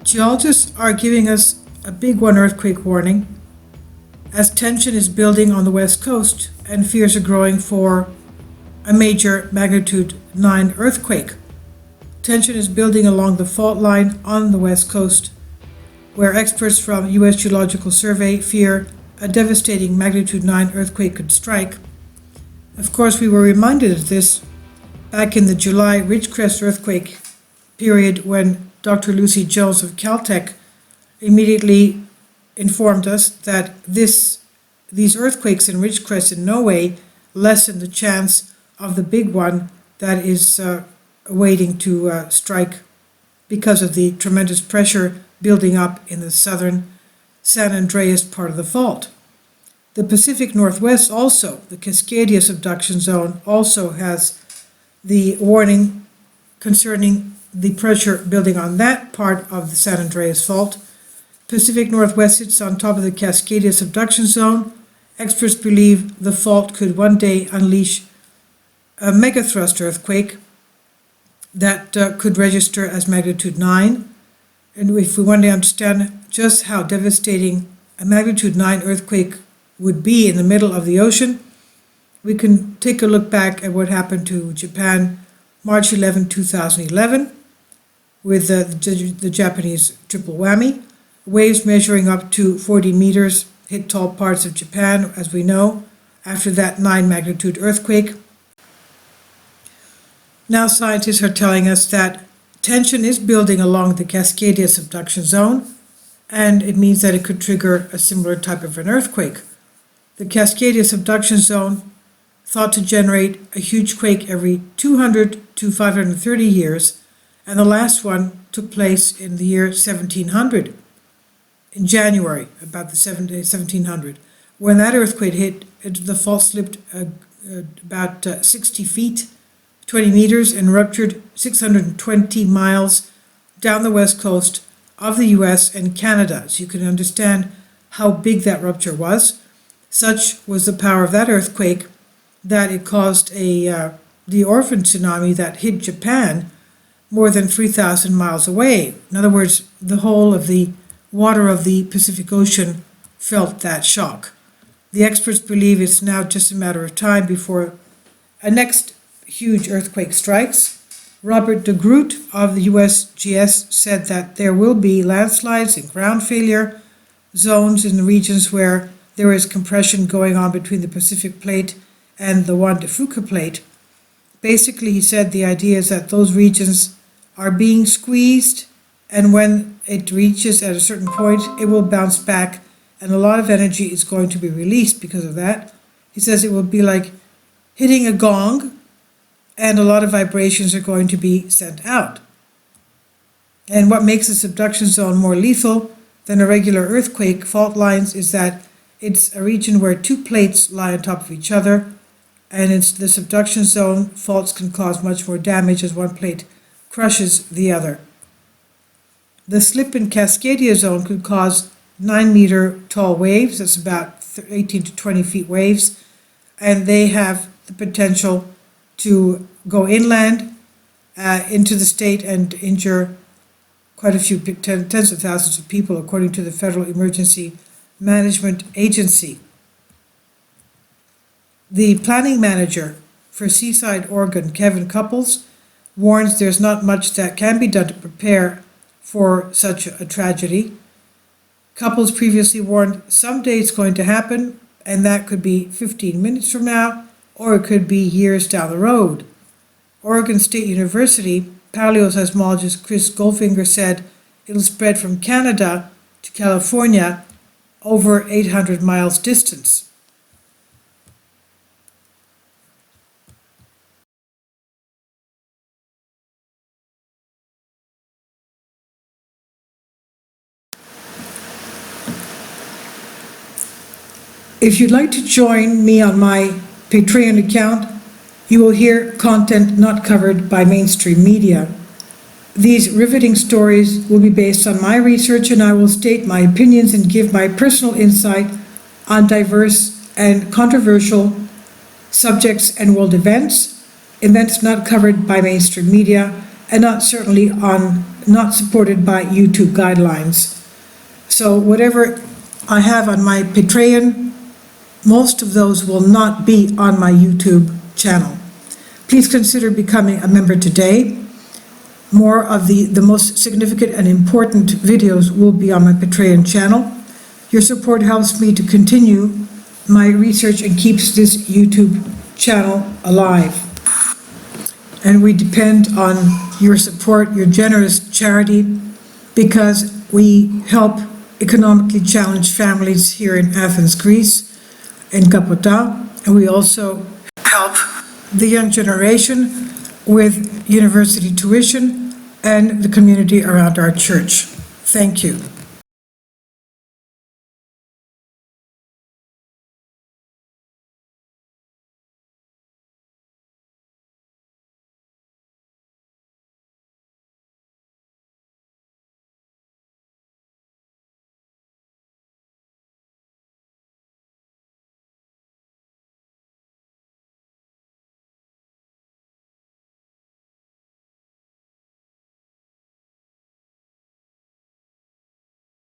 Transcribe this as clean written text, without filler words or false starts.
Geologists are giving us a big one earthquake warning as tension is building on the west coast and fears are growing for a major magnitude 9 earthquake. Tension is building along the fault line on the west coast, where experts from U.S. Geological Survey fear a devastating magnitude 9 earthquake could strike. Of course, we were reminded of this back in the July Ridgecrest earthquake period when Dr. Lucy Jones of Caltech immediately informed us that these earthquakes in Ridgecrest in no way lessen the chance of the big one that is waiting to strike because of the tremendous pressure building up in the southern San Andreas part of the fault. The Pacific Northwest also, the Cascadia subduction zone, also has the warning concerning the pressure building on that part of the San Andreas fault. Pacific Northwest sits on top of the Cascadia subduction zone. Experts believe the fault could one day unleash a megathrust earthquake that could register as magnitude 9. And if we want to understand just how devastating a magnitude 9 earthquake would be in the middle of the ocean, we can take a look back at what happened to Japan March 11, 2011, with the Japanese triple whammy. Waves measuring up to 40 meters hit tall parts of Japan, as we know, after that 9 magnitude earthquake. Now scientists are telling us that tension is building along the Cascadia subduction zone, and it means that it could trigger a similar type of an earthquake. The Cascadia subduction zone thought to generate a huge quake every 200 to 530 years, and the last one took place in the year 1700, in January, about the 1700. When that earthquake hit, the fault slipped about 60 feet, 20 meters, and ruptured 620 miles down the west coast of the US and Canada. So you can understand how big that rupture was. Such was the power of that earthquake that it caused the orphan tsunami that hit Japan more than 3,000 miles away. In other words, the whole of the water of the Pacific Ocean felt that shock. The experts believe it's now just a matter of time before a next huge earthquake strikes. Robert de Groot of the USGS said that there will be landslides and ground failure zones in the regions where there is compression going on between the Pacific Plate and the Juan de Fuca Plate. Basically, he said the idea is that those regions are being squeezed, and when it reaches at a certain point, it will bounce back, and a lot of energy is going to be released because of that. He says it will be like hitting a gong, and a lot of vibrations are going to be sent out. And what makes a subduction zone more lethal than a regular earthquake fault lines is that it's a region where two plates lie on top of each other, and it's the subduction zone. Faults can cause much more damage as one plate crushes the other. The slip in Cascadia zone could cause 9-meter tall waves, that's about 18 to 20 feet waves, and they have the potential to go inland into the state and injure quite a few tens of thousands of people, according to the Federal Emergency Management Agency. The planning manager for Seaside, Oregon, Kevin Couples, warns there's not much that can be done to prepare for such a tragedy. Couples previously warned someday it's going to happen, and that could be 15 minutes from now, or it could be years down the road. Oregon State University paleoseismologist Chris Goldfinger said it'll spread from Canada to California over 800 miles distance. If you'd like to join me on my Patreon account, you will hear content not covered by mainstream media. These riveting stories will be based on my research, and I will state my opinions and give my personal insight on diverse and controversial subjects and world events not covered by mainstream media, and not certainly on not supported by YouTube guidelines. So whatever I have on my Patreon, most of those will not be on my YouTube channel. Please consider becoming a member today. More of the most significant and important videos will be on my Patreon channel. Your support helps me to continue my research and keeps this YouTube channel alive. And we depend on your support, your generous charity, because we help economically challenged families here in Athens, Greece, in Kapota, and we also help the young generation with university tuition and the community around our church. Thank you.